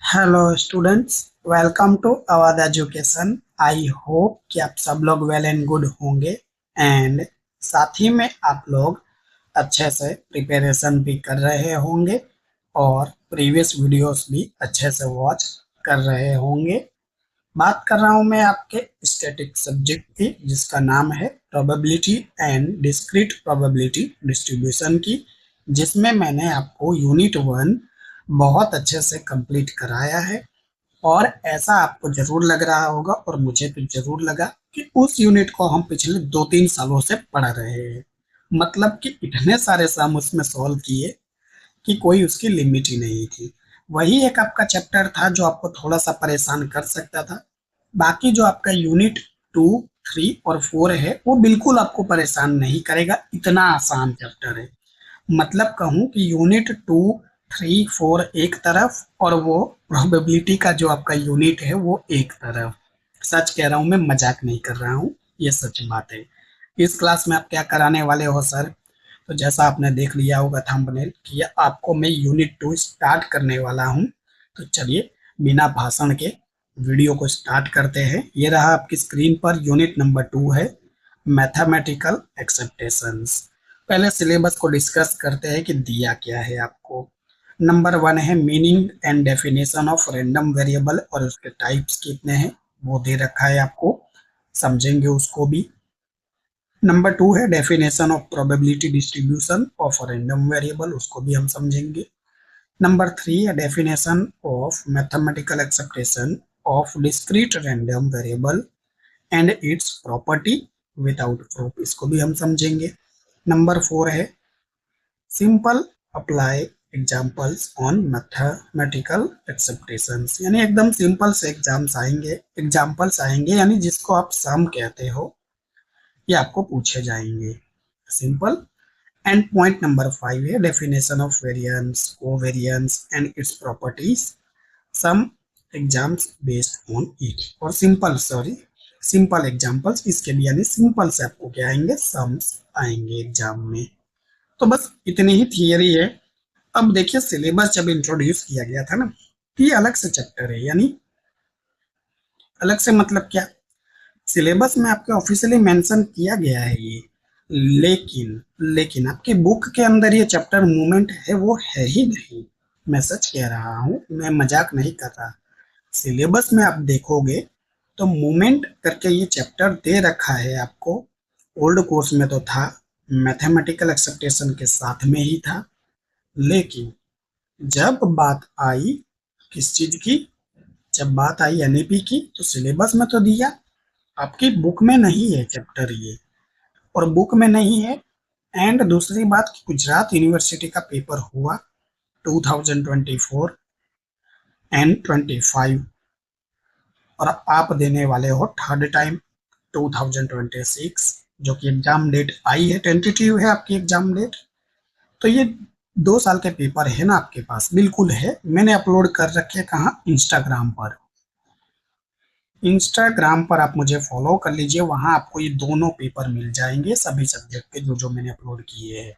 Hello students, welcome to Awadh education. I hope कि आप सब लोग वेल एंड गुड होंगे एंड साथ ही में आप लोग अच्छे से प्रिपरेशन भी कर रहे होंगे और प्रीवियस वीडियोस भी अच्छे से वॉच कर रहे होंगे। बात कर रहा हूँ मैं आपके स्टैटिक सब्जेक्ट की, जिसका नाम है probability and discrete probability distribution की, जिसमें मैंने आपको यूनिट 1 बहुत अच्छे से कंप्लीट कराया है। और ऐसा आपको जरूर लग रहा होगा और मुझे भी जरूर लगा कि उस यूनिट को हम पिछले 2-3 सालों से पढ़ रहे हैं। मतलब कि इतने सारे सम उसमें सॉल्व किए कि कोई उसकी लिमिट ही नहीं थी। वही एक आपका चैप्टर था जो आपको थोड़ा सा परेशान कर सकता था। बाकी जो आपका यूनिट 2, 3 और 4 है वो बिल्कुल आपको परेशान नहीं करेगा, इतना आसान चैप्टर है। मतलब कहूँ कि यूनिट 2, 3, 4 एक तरफ और वो प्रोबेबिलिटी का जो आपका यूनिट है वो एक तरफ। सच कह रहा हूँ, मैं मजाक नहीं कर रहा हूँ, ये सच बात है। इस क्लास में आप क्या कराने वाले हो सर? तो जैसा आपने देख लिया होगा थंबनेल कि आपको मैं यूनिट 2 स्टार्ट करने वाला हूँ। तो चलिए बिना भाषण के वीडियो को स्टार्ट करते हैं। ये रहा आपकी स्क्रीन पर यूनिट नंबर 2 है, मैथमेटिकल एक्सेप्टेशंस। पहले सिलेबस को डिस्कस करते हैं कि दिया क्या है आपको। नंबर 1 है meaning and definition of random variable और उसके टाइप्स कितने हैं वो दे रखा है आपको, समझेंगे उसको भी। नंबर 2 है definition of probability distribution of random variable, उसको भी हम समझेंगे। नंबर 3 है definition of mathematical expectation of discrete random variable and its property without proof, इसको भी हम समझेंगे। नंबर 4 है simple apply examples on mathematical expectations, यानी एकदम सिंपल से एग्जाम्पल्स आएंगे, यानी जिसको आप सम कहते हो, ये आपको पूछे जाएंगे। सिंपल। एंड पॉइंट नंबर 5 है definition of variance, covariance and its properties, some exams based on it. और सिंपल एग्जाम्पल्स इसके भी, यानी सिंपल से आपको क्या आएंगे, सम्स आएंगे एग्जाम में। तो बस इतनी ही थियरी है। अब देखिए सिलेबस जब इंट्रोड्यूस किया गया था ना, तो ये अलग से चैप्टर है, यानी अलग से मतलब क्या, सिलेबस में आपके ऑफिशियली मेंशन किया गया है ये, लेकिन लेकिन आपके बुक के अंदर ये चैप्टर मूवमेंट है वो है ही नहीं। मैं सच कह रहा हूँ, मैं मजाक नहीं कर रहा। सिलेबस में आप देखोगे तो मूवमेंट करके ये चैप्टर दे रखा है आपको। ओल्ड कोर्स में तो था, मैथमेटिकल एक्सेप्टेशन के साथ में ही था, लेकिन जब बात आई किस चीज की, जब बात आई एनईपी की, तो सिलेबस में तो दिया, आपकी बुक में नहीं है चैप्टर ये। और बुक में नहीं है। एंड दूसरी बात कि गुजरात यूनिवर्सिटी का पेपर हुआ 2024 एंड 25, और आप देने वाले हो थर्ड टाइम 2026, जो कि एग्जाम डेट आई है, टेंटेटिव है आपकी एग्जाम डेट। तो ये 2 साल के पेपर है ना आपके पास, बिल्कुल है। मैंने अपलोड कर रखे, कहाँ, इंस्टाग्राम पर। इंस्टाग्राम पर आप मुझे फॉलो कर लीजिए, वहां आपको ये दोनों पेपर मिल जाएंगे सभी सब्जेक्ट के, जो जो मैंने अपलोड किए हैं।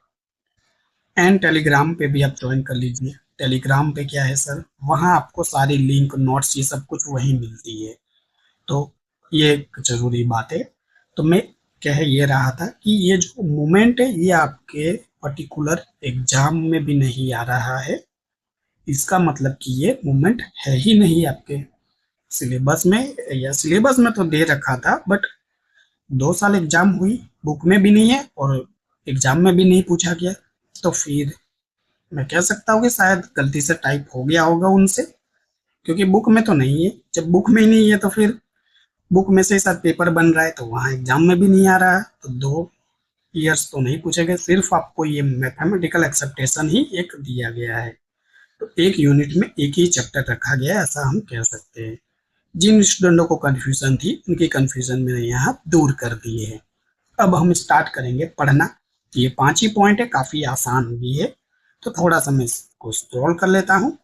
एंड टेलीग्राम पे भी आप ज्वाइन कर लीजिए। टेलीग्राम पे क्या है सर, वहाँ आपको सारी लिंक, नोट्स, ये सब कुछ वहीं मिलती है। तो ये एक जरूरी बात है। तो मैं कह ये रहा था कि ये जो मूवमेंट है ये आपके पर्टिकुलर एग्जाम में भी नहीं आ रहा है। इसका मतलब कि ये मूवमेंट है ही नहीं आपके सिलेबस में, या सिलेबस में तो दे रखा था बट 2 साल एग्जाम हुई, बुक में भी नहीं है और एग्जाम में भी नहीं पूछा गया। तो फिर मैं कह सकता हूँ कि शायद गलती से टाइप हो गया होगा उनसे, क्योंकि बुक में तो नहीं है। जब बुक में ही नहीं है तो फिर बुक में से शायद पेपर बन रहा है, तो वहाँ एग्जाम में भी नहीं आ रहा है, तो 2 ईयर्स तो नहीं पूछे गए, सिर्फ आपको ये मैथमेटिकल एक्सेप्टेशन ही एक दिया गया है। तो एक यूनिट में एक ही चैप्टर रखा गया है, ऐसा हम कह सकते हैं। जिन स्टूडेंटों को कंफ्यूजन थी उनकी कंफ्यूजन मैंने यहाँ दूर कर दिए है। अब हम स्टार्ट करेंगे पढ़ना। ये 5 ही पॉइंट है, काफी आसान भी है। तो थोड़ा सा मैं इसको स्क्रॉल कर लेता हूँ।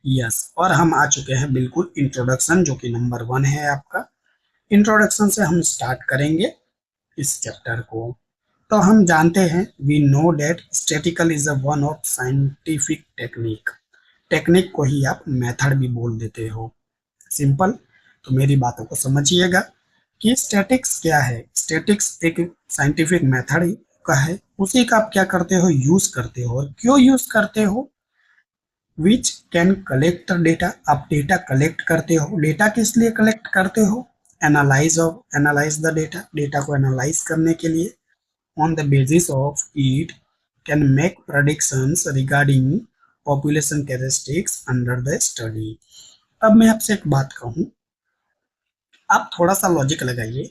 यस, और हम आ चुके हैं बिल्कुल इंट्रोडक्शन, जो कि नंबर 1 है आपका। इंट्रोडक्शन से हम स्टार्ट करेंगे इस चैप्टर को। तो हम जानते हैं, we know that statical is a one of scientific technique. Technique को ही आप मेथड भी बोल देते हो। सिंपल। तो मेरी बातों को समझिएगा कि स्टैटिक्स क्या है। स्टैटिक्स एक साइंटिफिक मेथड का है, उसी का आप क्या करते हो, यूज करते हो। और क्यों यूज करते हो, विच कैन कलेक्ट डेटा। आप डेटा कलेक्ट करते हो। डेटा किस लिए कलेक्ट करते हो, एनालाइज द डेटा, डेटा को एनालाइज करने के लिए। On the basis of it can make predictions regarding population characteristics under the study. अब मैं आपसे एक बात कहूं, आप थोड़ा सा लॉजिक लगाइए।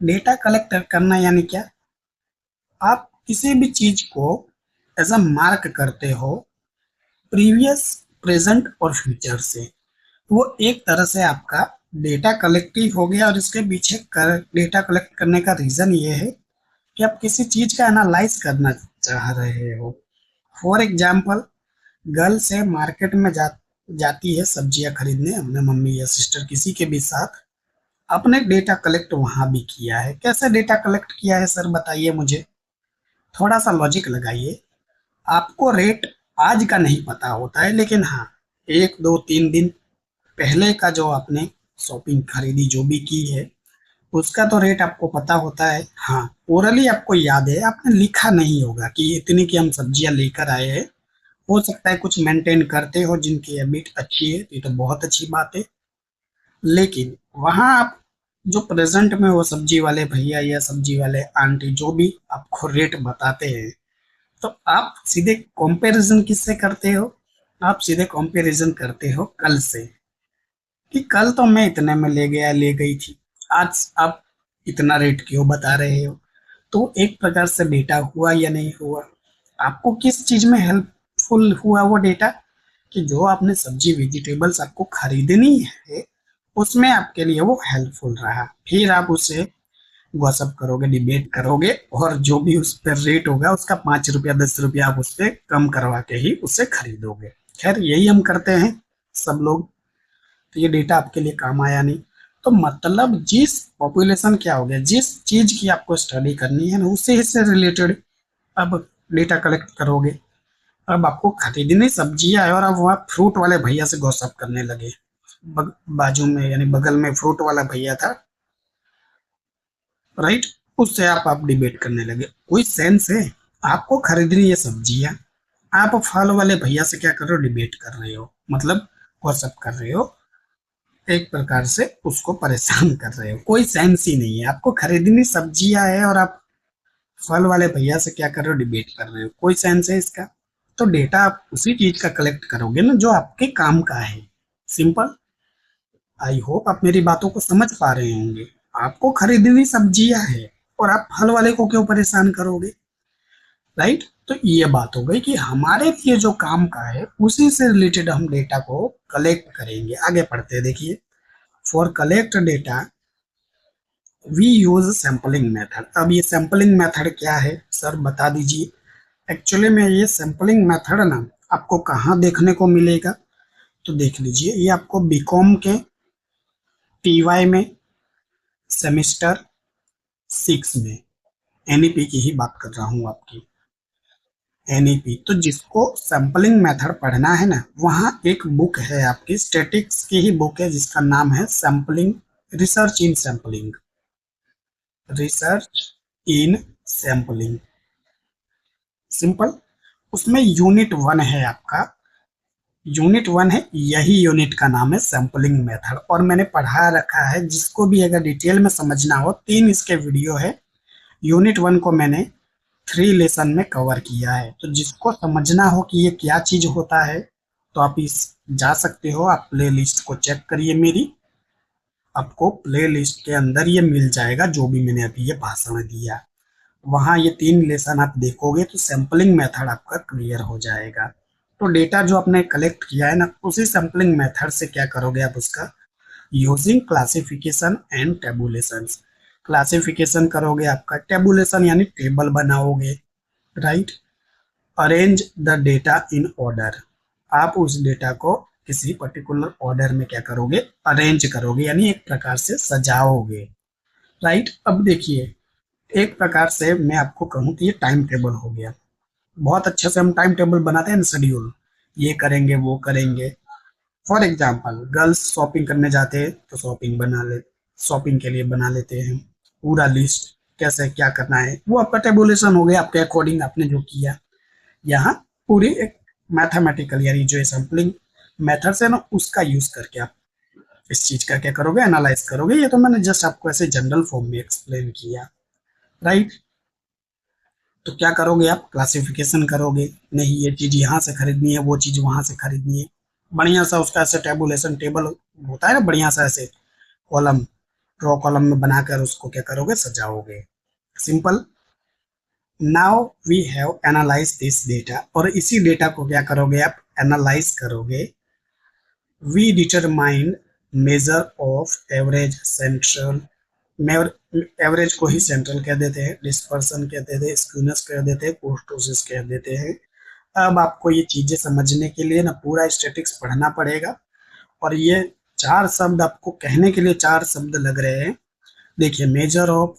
डेटा कलेक्ट करना यानी क्या, आप किसी भी चीज को एज अ मार्क करते हो प्रीवियस, प्रेजेंट और फ्यूचर से। वो एक तरह से आपका डेटा कलेक्टिव हो गया। और इसके पीछे डेटा कलेक्ट करने का रीजन ये है कि आप किसी चीज का एनालाइज करना चाह रहे हो। फॉर एग्जाम्पल, गर्ल से मार्केट में जाती है सब्जियां खरीदने अपने मम्मी या सिस्टर किसी के भी साथ। आपने डेटा कलेक्ट वहां भी किया है। कैसे डेटा कलेक्ट किया है सर, बताइए मुझे। थोड़ा सा लॉजिक लगाइए। आपको रेट आज का नहीं पता होता है, लेकिन हाँ, 1 2 3 दिन पहले का जो आपने शॉपिंग खरीदी जो भी की है, उसका तो रेट आपको पता होता है। हाँ, ओरली आपको याद है, आपने लिखा नहीं होगा कि इतनी की हम सब्जियां लेकर आए हैं। हो सकता है कुछ मेंटेन करते हो जिनकी हैबिट अच्छी है, तो ये तो बहुत अच्छी बात है। लेकिन वहां आप जो प्रेजेंट में वो सब्जी वाले भैया या सब्जी वाले आंटी जो भी आपको रेट बताते हैं, तो आप सीधे कंपैरिजन किससे करते हो, आप सीधे कंपैरिजन करते हो कल से, कि कल तो मैं इतने में ले गया ले गई थी, आज आप इतना रेट क्यों बता रहे हो। तो एक प्रकार से डेटा हुआ या नहीं हुआ। आपको किस चीज में हेल्पफुल हुआ वो डेटा, कि जो आपने सब्जी वेजिटेबल्स आपको खरीदनी है उसमें आपके लिए वो हेल्पफुल रहा। फिर आप उससे गॉसिप करोगे, डिबेट करोगे, और जो भी उस पर रेट होगा उसका 5 रुपया 10 रुपया आप उस पर कम करवा के ही उसे खरीदोगे। खैर यही हम करते हैं सब लोग। तो ये डेटा आपके लिए काम आया नहीं। तो मतलब जिस पॉपुलेशन क्या हो गया, जिस चीज की आपको स्टडी करनी है ना, उसी से रिलेटेड अब डेटा कलेक्ट करोगे। अब आपको खरीदनी सब्जियां है और अब वहाँ फ्रूट वाले भैया से गॉसिप करने लगे। बाजू में यानी बगल में फ्रूट वाला भैया था, राइट, उससे आप डिबेट करने लगे। कोई सेंस है, आपको खरीदनी है सब्जियां, आप फल वाले भैया से क्या कर रहे हो, डिबेट कर रहे हो, मतलब गॉसिप कर रहे हो, एक प्रकार से उसको परेशान कर रहे हो। कोई सेंस ही नहीं है। आपको खरीदनी सब्जियां है और आप फल वाले भैया से क्या कर रहे हो, डिबेट कर रहे हो। कोई सेंस है इसका। तो डेटा आप उसी चीज का कलेक्ट करोगे ना जो आपके काम का है। सिंपल। आई होप आप मेरी बातों को समझ पा रहे होंगे। आपको खरीदनी सब्जियां है और आप फल वाले को क्यों परेशान करोगे, राइट। तो ये बात हो गई कि हमारे लिए जो काम का है उसी से रिलेटेड हम डेटा को कलेक्ट करेंगे। आगे पढ़ते हैं, देखिए। For collect data we use sampling method. अब ये सैम्पलिंग मेथड क्या है सर, बता दीजिए। एक्चुअली में ये सैम्पलिंग मेथड ना आपको कहाँ देखने को मिलेगा, तो देख लीजिए। ये आपको बीकॉम के टीवाई में सेमेस्टर 6 में, एनईपी की ही बात कर रहा हूँ आपकी, एनईपी। तो जिसको सैम्पलिंग मेथड पढ़ना है ना, वहाँ एक बुक है आपकी, स्टैटिक्स की ही बुक है, जिसका नाम है सैम्पलिंग, रिसर्च इन सैम्पलिंग, रिसर्च इन सैम्पलिंग। सिंपल। उसमें यूनिट 1 है आपका, यूनिट 1 है, यही यूनिट का नाम है सैम्पलिंग मेथड। और मैंने पढ़ा रखा है, जिसको भी अगर डिटेल में समझना हो, 3 इसके वीडियो है। यूनिट 1 को मैंने 3 लेसन में कवर किया है। तो जिसको समझना हो कि ये क्या चीज होता है, तो आप इस जा सकते हो, आप प्ले लिस्ट को चेक करिए मेरी, आपको प्ले लिस्ट के अंदर ये मिल जाएगा जो भी मैंने अभी ये भाषण दिया। वहाँ ये 3 लेसन आप देखोगे तो सैम्पलिंग मेथड आपका क्लियर हो जाएगा। तो डेटा जो आपने कलेक्ट किया है ना, उसी सैम्पलिंग मेथड से क्या करोगे आप उसका using classification and tabulation. Classification करोगे, आपका टेबुलेशन यानी टेबल बनाओगे, right. Arrange the data in order. आप उस डेटा को किसी पर्टिकुलर ऑर्डर में क्या करोगे, अरेंज करोगे, यानी एक प्रकार से सजाओगे, राइट। अब देखिए, एक प्रकार से मैं आपको कहूँ तो ये टाइम टेबल हो गया। बहुत अच्छे से हम टाइम टेबल बनाते हैं ना, शेड्यूल। ये करेंगे वो करेंगे। फॉर एग्जाम्पल गर्ल्स शॉपिंग करने जाते हैं तो शॉपिंग के लिए बना लेते हैं पूरा लिस्ट, कैसे क्या करना है वो आपका टेबुलेशन हो गया, आपके अकॉर्डिंग आपने जो किया। यहाँ पूरी एक मैथमेटिकल यानी जो सैम्पलिंग मेथड्स है ना उसका यूज करके आप इस चीज का क्या करोगे, एनालाइज करोगे। ये तो मैंने जस्ट आपको ऐसे जनरल फॉर्म में एक्सप्लेन किया, राइट। तो क्या करोगे आप, क्लासिफिकेशन करोगे, नहीं ये चीज यहाँ से खरीदनी है वो चीज वहां से खरीदनी है, बढ़िया सा उसका ऐसे टेबुलेशन टेबल होता है ना, बढ़िया सा ऐसे कॉलम, ड्रॉ कॉलम में बनाकर उसको क्या करोगे, सजाओगे। Simple. Now we have analyse this data, और इसी डेटा को क्या करोगे आप, एनालाइज करोगे। We determine measure of average central, average को ही सेंट्रल कह देते हैं, डिस्पर्सन कह देते हैं, स्क्यूनेस कह देते हैं, कोर्टोसिस कह देते हैं। अब आपको ये चीजें समझने के लिए ना पूरा स्टैटिक्स पढ़ना पड़ेगा, और ये चार शब्द आपको कहने के लिए चार शब्द लग रहे हैं। देखिए मेजर ऑफ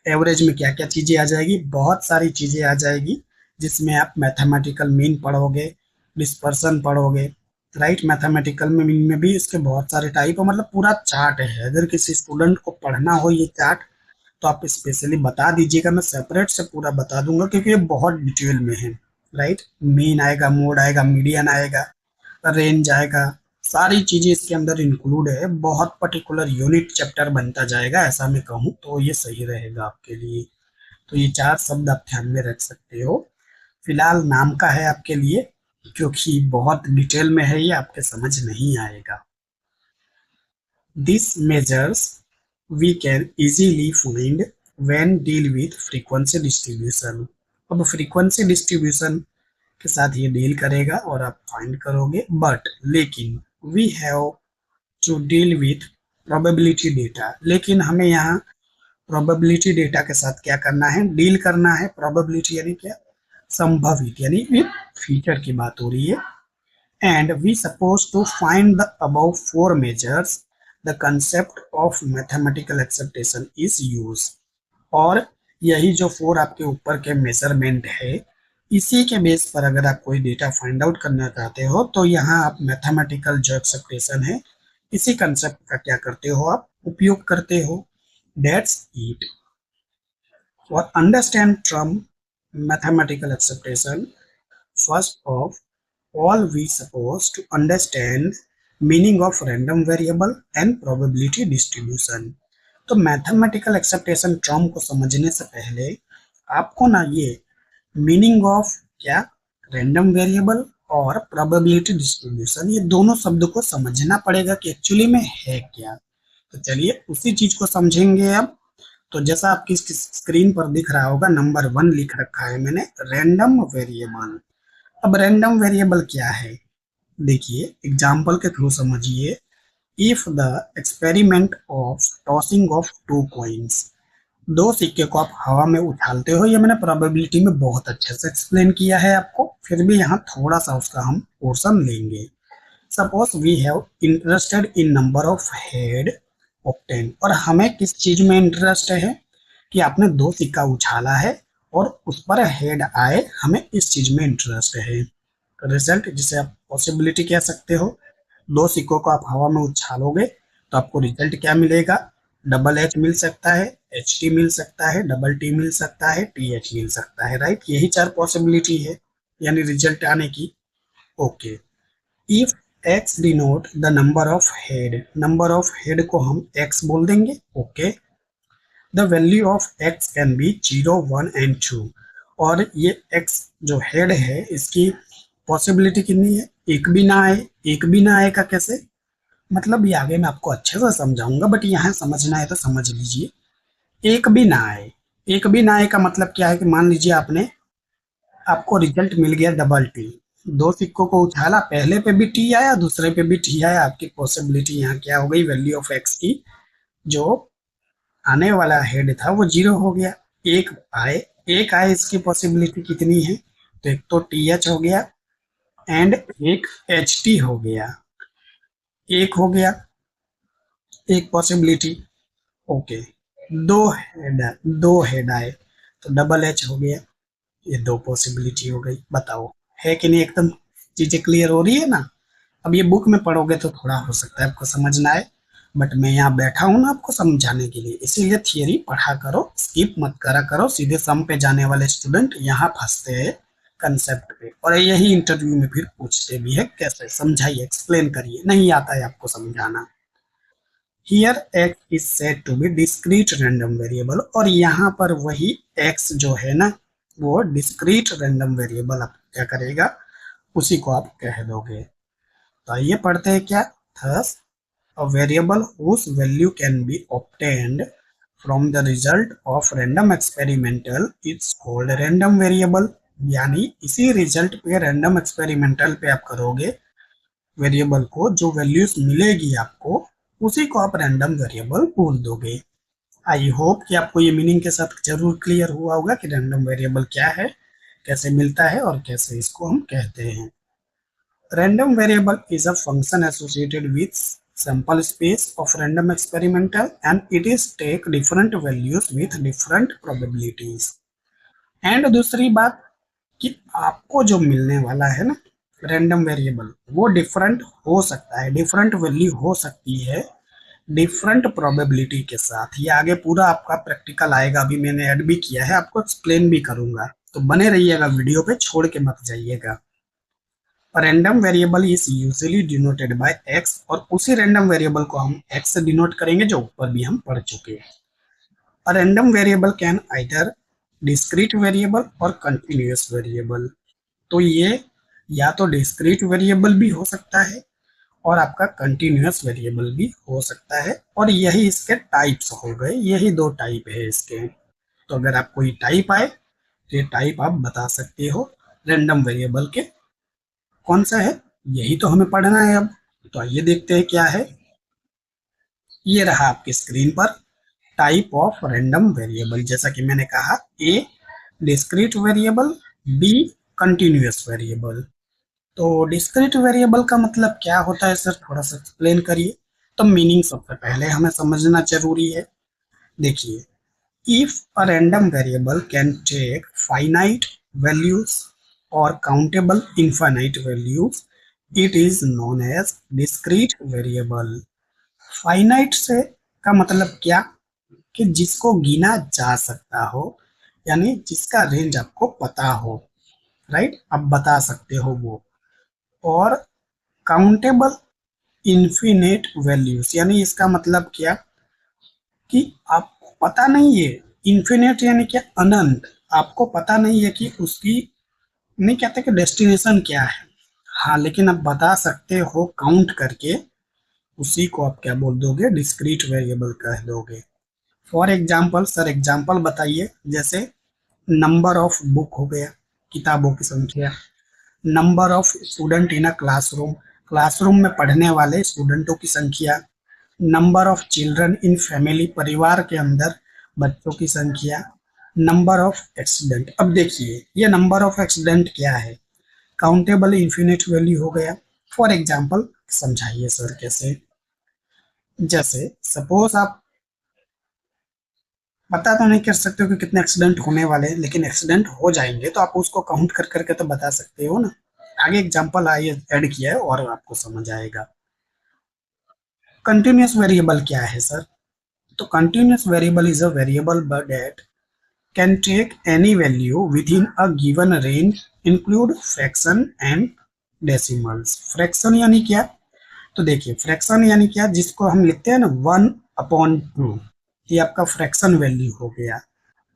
एवरेज में क्या क्या चीजें आ जाएगी, बहुत सारी चीजें आ जाएगी, जिसमें आप मैथमेटिकल मीन पढ़ोगे, डिस्पर्सन पढ़ोगे, राइट। मैथमेटिकल में मीन में भी इसके बहुत सारे टाइप है, मतलब पूरा चार्ट है। अगर किसी स्टूडेंट को पढ़ना हो ये चार्ट तो आप स्पेशली बता दीजिएगा, मैं सेपरेट से पूरा बता दूंगा, क्योंकि ये बहुत डिटेल में है, राइट। मीन आएगा, मोड आएगा, मीडियन आएगा, रेंज आएगा, सारी चीजें इसके अंदर इंक्लूड है। बहुत पर्टिकुलर यूनिट चैप्टर बनता जाएगा, ऐसा मैं कहूँ तो ये सही रहेगा आपके लिए। तो ये चार शब्द आप ध्यान में रख सकते हो। फिलहाल नाम का है आपके लिए, क्योंकि बहुत डिटेल में है, ये आपके समझ नहीं आएगा। These measures we can easily find when deal with frequency distribution. अब frequency distribution के साथ ये डील करेगा और आप फाइंड करोगे, बट लेकिन we have to deal with probability data. लेकिन हमें यहाँ प्रोबेबिलिटी डेटा के साथ क्या करना है, डील करना है। प्रोबेबिलिटी यानी क्या, संभावित, यानी विथ फ्यूचर की बात हो रही है। And we supposed to find the above four measures, the concept of mathematical acceptation is used। और यही जो फोर आपके ऊपर के मेजरमेंट है, इसी के बेस पर अगर आप कोई डेटा फाइंड आउट करना चाहते हो तो यहाँ आप मैथमेटिकल जो एक्सेप्टेशन है इसी कंसेप्ट का क्या करते हो, आप उपयोग करते हो। That's it. और understand term mathematical expectation, first of all we suppose to understand meaning of random variable and probability distribution। तो मैथमेटिकल एक्सेप्टेशन टर्म को समझने से पहले आपको ना ये मीनिंग ऑफ क्या, रैंडम वेरिएबल और प्रोबेबिलिटी डिस्ट्रीब्यूशन, ये दोनों शब्द को समझना पड़ेगा कि एक्चुअली में है क्या। तो चलिए उसी चीज को समझेंगे अब। तो जैसा आपकी स्क्रीन पर दिख रहा होगा, नंबर 1 लिख रखा है मैंने, रैंडम वेरिएबल। अब रैंडम वेरिएबल क्या है, देखिए एग्जाम्पल के थ्रू समझिए। If the experiment of tossing of two coins, दो सिक्के को आप हवा में उछालते हो, ये मैंने प्रोबेबिलिटी में बहुत अच्छे से एक्सप्लेन किया है आपको, फिर भी यहाँ थोड़ा सा उसका हम पोर्शन लेंगे। Suppose we have interested in number of head of 10, और हमें किस चीज में इंटरेस्ट है कि आपने दो सिक्का उछाला है और उस पर हेड आए, हमें इस चीज में इंटरेस्ट है। रिजल्ट जिसे आप पॉसिबिलिटी कह सकते हो, दो सिक्कों को आप हवा में उछालोगे तो आपको रिजल्ट क्या मिलेगा, डबल एच मिल सकता है, एच टी मिल सकता है, डबल टी मिल सकता है, टी एच मिल सकता है, राइट। यही चार पॉसिबिलिटी है यानी रिजल्ट आने की। Okay. If x denote the number of head, number of head को हम एक्स बोल देंगे। Okay. The value of x can be 0, 1 and 2, और ये एक्स जो हेड है इसकी पॉसिबिलिटी कितनी है, एक भी ना आए। एक भी ना आए का कैसे, मतलब ये आगे मैं आपको अच्छे से समझाऊंगा, बट यहाँ समझना है तो समझ लीजिए। एक भी ना आए, एक भी ना आए का मतलब क्या है कि मान लीजिए आपने, आपको रिजल्ट मिल गया डबल टी, दो सिक्कों को उछाला, पहले पे भी टी आया दूसरे पे भी टी आया, आपकी पॉसिबिलिटी यहाँ क्या हो गई, वैल्यू ऑफ एक्स की जो आने वाला हेड था वो 0 हो गया। एक आए, एक आए इसकी पॉसिबिलिटी कितनी है, तो एक तो टी एच हो गया एंड एक एच टी हो गया, एक हो गया एक पॉसिबिलिटी। ओके। दो हेड, दो हेड आए तो डबल एच हो गया, ये दो पॉसिबिलिटी हो गई। बताओ है कि नहीं एकदम चीजें क्लियर हो रही है ना? अब ये बुक में पढ़ोगे तो थोड़ा हो सकता है आपको समझ ना आए, बट मैं यहाँ बैठा हूँ ना आपको समझाने के लिए, इसीलिए थियरी पढ़ा करो, स्किप मत करा करो। सीधे सम पे जाने वाले स्टूडेंट यहाँ फंसते हैं कंसेप्ट पे, और यही इंटरव्यू में फिर पूछते भी है कैसे समझाइए, एक्सप्लेन करिए, नहीं आता है आपको समझाना। Here X is said to be discrete random variable, और यहाँ पर वही एक्स जो है ना, वो डिस्क्रीट रैंडम वेरिएबल आप क्या करेगा, उसी को आप कह दोगे। तो आइए पढ़ते हैं क्या। Thus a variable whose value can be obtained from the result of random experimental is called random variable। यानी इसी रिजल्ट पे, रैंडम एक्सपेरिमेंटल पे आप करोगे, वेरिएबल को जो वैल्यूज मिलेगी आपको, उसी को आप रैंडम वेरिएबल बोल दोगे। आई होप कि आपको ये मीनिंग के साथ जरूर क्लियर हुआ होगा कि रैंडम वेरिएबल क्या है, कैसे मिलता है और कैसे इसको हम कहते हैं। Random variable is a function associated with sample space of random experimental, and it is take different values with different probabilities। And दूसरी बात कि आपको जो मिलने वाला है ना रैंडम वेरिएबल, वो डिफरेंट हो सकता है, डिफरेंट वैल्यू हो सकती है डिफरेंट प्रोबेबिलिटी के साथ। ये आगे पूरा आपका प्रैक्टिकल आएगा, अभी मैंने ऐड भी किया है, आपको एक्सप्लेन भी करूंगा, तो बने रहिएगा वीडियो पे, छोड़ के मत जाइएगा। Random variable is usually denoted by x, और उसी रैंडम वेरिएबल को हम एक्स से डिनोट करेंगे जो ऊपर भी हम पढ़ चुके हैं। Random variable can either discrete variable और कंटिन्यूअस वेरिएबल। तो ये या तो डिस्क्रीट वेरिएबल भी हो सकता है और आपका कंटिन्यूअस वेरिएबल भी हो सकता है, और यही इसके टाइप्स हो गए, यही दो टाइप है इसके। तो अगर आप कोई टाइप आए तो ये टाइप आप बता सकते हो रैंडम वेरिएबल के कौन सा है, यही तो हमें पढ़ना है अब। तो आइए देखते हैं क्या है। ये रहा आपकी स्क्रीन पर टाइप ऑफ रैंडम वेरिएबल। जैसा कि मैंने कहा, A discrete variable, B continuous variable. तो डिस्क्रीट वेरिएबल का मतलब क्या होता है सर, थोड़ा सा एक्सप्लेन करिए। तो मीनिंग सबसे पहले हमें समझना जरूरी है। देखिए, if a random variable can take finite values or countable infinite values, it is known as discrete variable। Finite से का मतलब क्या, कि जिसको गिना जा सकता हो, यानी जिसका रेंज आपको पता हो, राइट, आप बता सकते हो वो। और काउंटेबल इन्फिनेट वैल्यूज, यानी इसका मतलब क्या कि आपको पता नहीं है, इन्फिनेट यानी क्या, अनंत, आपको पता नहीं है कि उसकी, नहीं कहते कि डेस्टिनेशन क्या है, हाँ, लेकिन आप बता सकते हो काउंट करके, उसी को आप क्या बोल दोगे, डिस्क्रीट वेरिएबल कह दोगे। फॉर एग्जाम्पल सर, एग्जाम्पल बताइए। जैसे नंबर ऑफ बुक हो गया, किताबों की संख्या, number of student in a classroom, classroom में पढ़ने वाले स्टूडेंटों की संख्या, number of children in family, परिवार के अंदर बच्चों की संख्या, नंबर ऑफ एक्सीडेंट। अब देखिए, ये नंबर ऑफ एक्सीडेंट क्या है, काउंटेबल इन्फिनिट वैल्यू हो गया। फॉर एग्जाम्पल समझाइए सर कैसे। जैसे सपोज आप पता तो नहीं कर सकते हो कि कितने एक्सीडेंट होने वाले हैं, लेकिन एक्सीडेंट हो जाएंगे तो आप उसको काउंट कर करके तो बता सकते हो ना। आगे एग्जाम्पल आइए ऐड किया है और आपको समझ आएगा। कंटिन्यूअस वेरिएबल क्या है सर? तो continuous variable is a variable but that can take any value within a given range, include fraction and decimals। Fraction यानी क्या? तो देखिए, फ्रैक्शन यानी क्या, जिसको हम लिखते हैं ना 1/2, ये आपका फ्रैक्शन वैल्यू हो गया,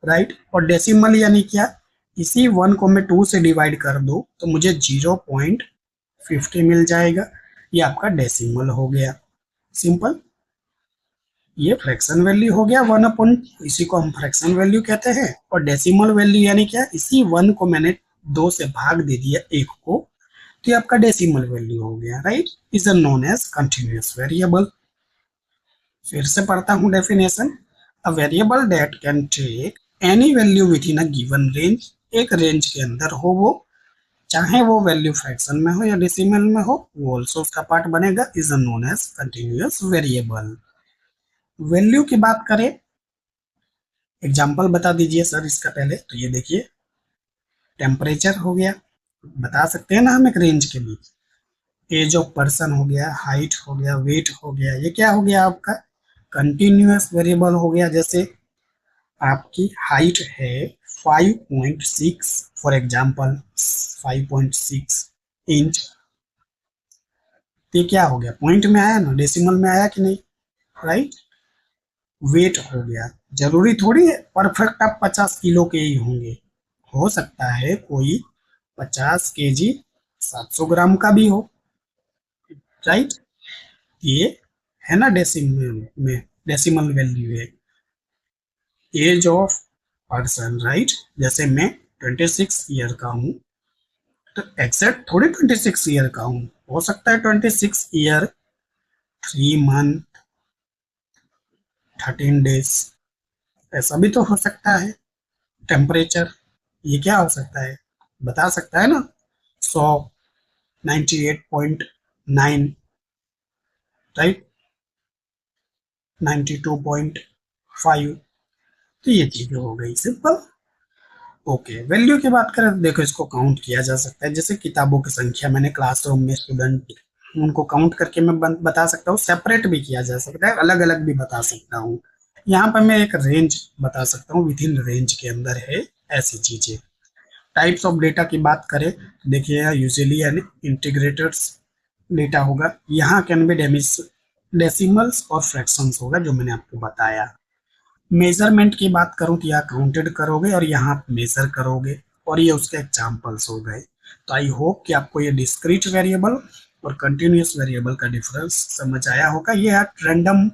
राइट। और डेसिमल यानी क्या, इसी 1 को मैं 2 से डिवाइड कर दूं तो मुझे 0.50 मिल जाएगा, ये आपका डेसिमल हो गया। सिंपल, ये फ्रैक्शन वैल्यू हो गया 1/2, इसी को हम फ्रैक्शन वैल्यू कहते हैं। और डेसिमल वैल्यू यानी क्या, इसी 1 को मैंने 2 से भाग दे दिया 1 को, तो ये आपका डेसिमल वैल्यू हो गया, right. Is known as continuous variable. फिर से पढ़ता हूँ definition. A variable that can take any value within a given range, एक रेंज के अंदर हो वो, चाहे वो वैल्यू फ्रैक्शन में हो या डेसिमल में हो, वो ऑल्सो उसका पार्ट बनेगा, is known as continuous variable. Value की बात करें, एग्जाम्पल बता दीजिए सर इसका पहले। तो ये देखिए, टेम्परेचर हो गया, बता सकते हैं ना हम एक रेंज के बीच। एज ऑफ पर्सन हो गया, हाइट हो गया, वेट हो गया, ये क्या हो गया आपका कंटिन्यूअस वेरिएबल हो गया। जैसे आपकी हाइट है 5.6 फॉर एग्जांपल 5.6 इंच। ये क्या हो गया, पॉइंट में आया ना, डेसिमल में आया कि नहीं, राइट। वेट हो गया, जरूरी थोड़ी है परफेक्ट आप 50 किलो के ही होंगे, हो सकता है कोई 50 केजी 700 ग्राम का भी हो, राइट। ये है ना डेसिमल में, डेसिमल वैल्यू है। Age of person, right. जैसे मैं 26 ईयर का हूँ, तो एग्जैक्ट थोड़ी 26 ईयर का हूँ, हो सकता है 26 ईयर 3 मंथ 13 डेज, ऐसा भी तो हो सकता है। टेम्परेचर, ये क्या हो सकता है, बता सकता है ना। 100, 98.9, राइट, 92.5। तो ये चीजें हो गई सिंपल। ओके, वैल्यू की बात करें तो देखो इसको काउंट किया जा सकता है, जैसे किताबों की संख्या मैंने क्लासरूम में स्टूडेंट उनको काउंट करके मैं बता सकता हूँ, सेपरेट भी किया जा सकता है, अलग अलग भी बता सकता हूँ। यहाँ पर मैं एक रेंज बता सकता हूँ, विद इन रेंज के अंदर है ऐसी चीजें। टाइप्स ऑफ डेटा की बात करें तो देखिए यूजुअली एन इंटीग्रेटेड डेटा होगा, यहाँ कैन बी डेसिमल्स और फ्रैक्शंस होगा जो मैंने आपको बताया। मेजरमेंट की बात करूं तो यहाँ काउंटेड करोगे और यहाँ मेजर करोगे, और ये उसके एग्जाम्पल्स हो गए। तो आई होप कि आपको ये डिस्क्रीट वेरिएबल और कंटिन्यूअस वेरिएबल का डिफरेंस समझ आया होगा। ये रैंडम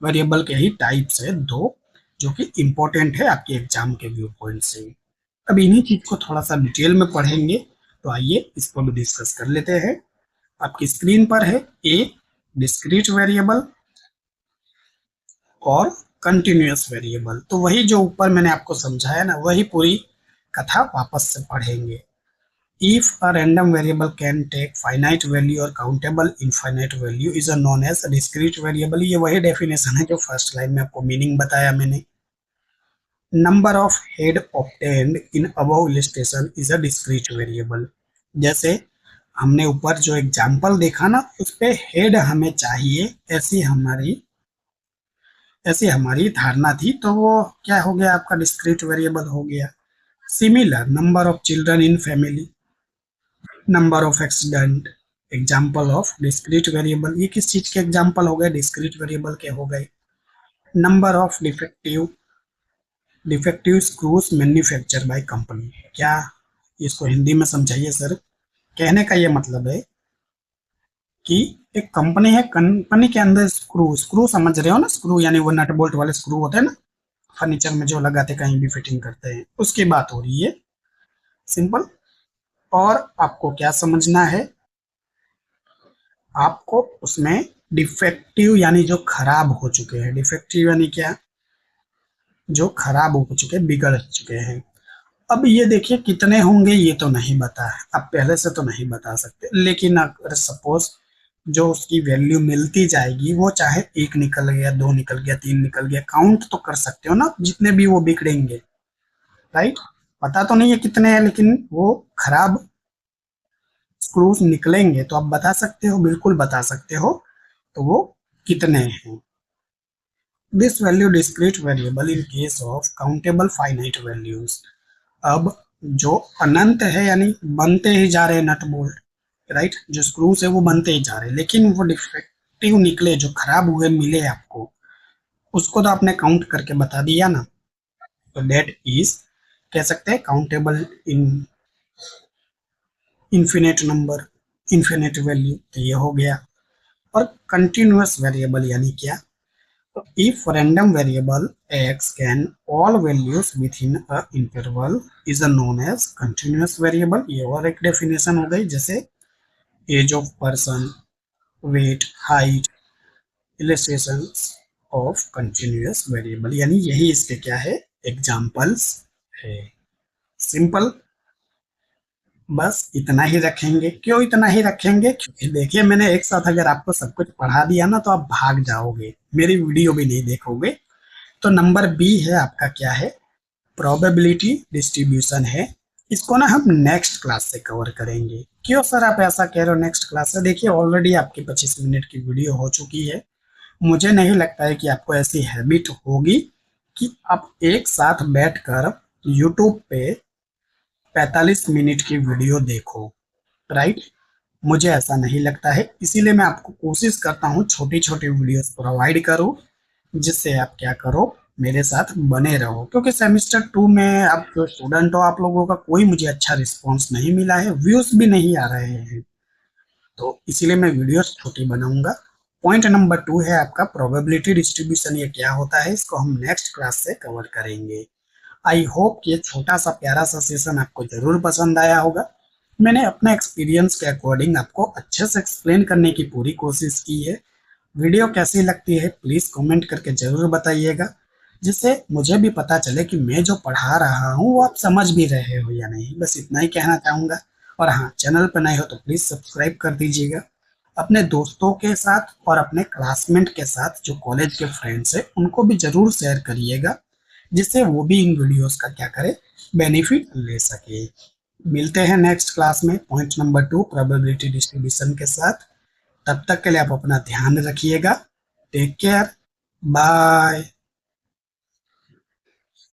वेरिएबल के ही टाइप्स है दो, जो कि इंपॉर्टेंट है आपके एग्जाम के व्यू पॉइंट से। अब इन्हीं चीज को थोड़ा सा डिटेल में पढ़ेंगे, तो आइए इसको भी डिस्कस कर लेते हैं। आपकी स्क्रीन पर है ए डिस्क्रीट वेरिएबल और कंटिन्यूअस वेरिएबल, तो वही जो ऊपर मैंने आपको समझाया ना, वही पूरी कथा वापस से पढ़ेंगे। If a random variable can take finite value और countable infinite value is a known as discrete variable. ये वही डेफिनेशन है जो फर्स्ट लाइन में आपको मीनिंग बताया मैंने। Number of head obtained in above illustration is a discrete variable. जैसे हमने ऊपर जो एग्जांपल देखा ना, उस पे हेड हमें चाहिए, ऐसी हमारी धारणा थी, तो वो क्या हो गया आपका डिस्क्रीट वेरिएबल हो गया। Similar number of children in family, number of accident, example of discrete variable. ये किस चीज के एग्जाम्पल हो गए, डिस्क्रीट वेरिएबल के हो गए। Number of defective defective screws manufacture by company, क्या, इसको हिंदी में समझाइए सर। कहने का ये मतलब है कि एक कंपनी है, कंपनी के अंदर स्क्रू स्क्रू समझ रहे हो ना, स्क्रू यानी वो नट बोल्ट वाले स्क्रू होते हैं ना, फर्नीचर में जो लगाते कहीं भी फिटिंग करते हैं, उसकी बात हो रही है, सिंपल। और आपको क्या समझना है, आपको उसमें डिफेक्टिव यानी जो खराब हो चुके हैं, डिफेक्टिव यानी क्या, जो खराब हो चुके हैं, बिगड़ चुके हैं। अब ये देखिए कितने होंगे ये तो नहीं बता है, अब पहले से तो नहीं बता सकते, लेकिन अगर सपोज जो उसकी वैल्यू मिलती जाएगी, वो चाहे एक निकल गया, दो निकल गया, तीन निकल गया, काउंट तो कर सकते हो ना जितने भी वो बिगड़ेंगे, राइट। पता तो नहीं है कितने हैं, लेकिन वो खराब स्क्रूज निकलेंगे तो आप बता सकते हो, बिल्कुल बता सकते हो, तो वो कितने हैं। This value discrete variable in case of countable finite values. अब जो अनंत है यानी बनते ही जा रहे नट बोल्ट, राइट, जो स्क्रूज है वो बनते ही जा रहे हैं, लेकिन वो डिफेक्टिव निकले, जो खराब हुए मिले आपको, उसको तो आपने काउंट करके बता दिया ना, तो दैट इज कह सकते हैं काउंटेबल इन इन्फिनेट नंबर, इन्फिनेट वैल्यू, तो ये हो गया। और कंटिन्यूअस वेरिएबल यानी क्या, तो if random variable x can all values within a interval is a known as continuous variable. ये और एक डेफिनेशन हो गई, जैसे age of person, weight, height, illustration of continuous variable, यानी यही इसके क्या है, एग्जांपल्स है, सिंपल। बस इतना ही रखेंगे, क्यों इतना ही रखेंगे, क्योंकि देखिए मैंने एक साथ अगर आपको सब कुछ पढ़ा दिया ना, तो आप भाग जाओगे, मेरी वीडियो भी नहीं देखोगे। तो नंबर बी है आपका क्या है, प्रोबेबिलिटी डिस्ट्रीब्यूशन है। इसको ना हम नेक्स्ट क्लास से कवर करेंगे। क्यों सर आप ऐसा कह रहे हो नेक्स्ट क्लास से? देखिए ऑलरेडी आपकी 25 मिनट की वीडियो हो चुकी है। मुझे नहीं लगता है कि आपको ऐसी हैबिट होगी कि आप एक साथ बैठकर यूट्यूब पे 45 मिनट की वीडियो देखो, राइट? मुझे ऐसा नहीं लगता है, इसीलिए मैं आपको कोशिश करता हूँ छोटी छोटी वीडियोस प्रोवाइड करूँ, जिससे आप क्या करो, मेरे साथ बने रहो। क्योंकि सेमेस्टर 2 में आप जो स्टूडेंट हो, आप लोगों का कोई मुझे अच्छा रिस्पॉन्स नहीं मिला है, व्यूज भी नहीं आ रहे हैं, तो इसीलिए मैं वीडियोस छोटी बनाऊंगा। पॉइंट नंबर 2 है आपका प्रोबेबिलिटी डिस्ट्रीब्यूशन। ये क्या होता है, इसको हम नेक्स्ट क्लास से कवर करेंगे। आई होप ये छोटा सा प्यारा सा सेशन आपको जरूर पसंद आया होगा। मैंने अपने एक्सपीरियंस के अकॉर्डिंग आपको अच्छे से एक्सप्लेन करने की पूरी कोशिश की है। वीडियो कैसी लगती है प्लीज कमेंट करके जरूर बताइएगा, जिससे मुझे भी पता चले कि मैं जो पढ़ा रहा हूँ वो आप समझ भी रहे हो या नहीं। बस इतना ही कहना चाहूंगा। और हाँ, चैनल पर नए हो तो प्लीज सब्सक्राइब कर दीजिएगा। अपने दोस्तों के साथ और अपने क्लासमेट के साथ जो कॉलेज के फ्रेंड्स हैं उनको भी जरूर शेयर करिएगा, जिससे वो भी इन वीडियोस का क्या करे, बेनिफिट ले सके। मिलते हैं नेक्स्ट क्लास में पॉइंट नंबर 2 प्रोबेबिलिटी डिस्ट्रीब्यूशन के साथ। तब तक के लिए आप अपना ध्यान रखिएगा। Take care. बाय।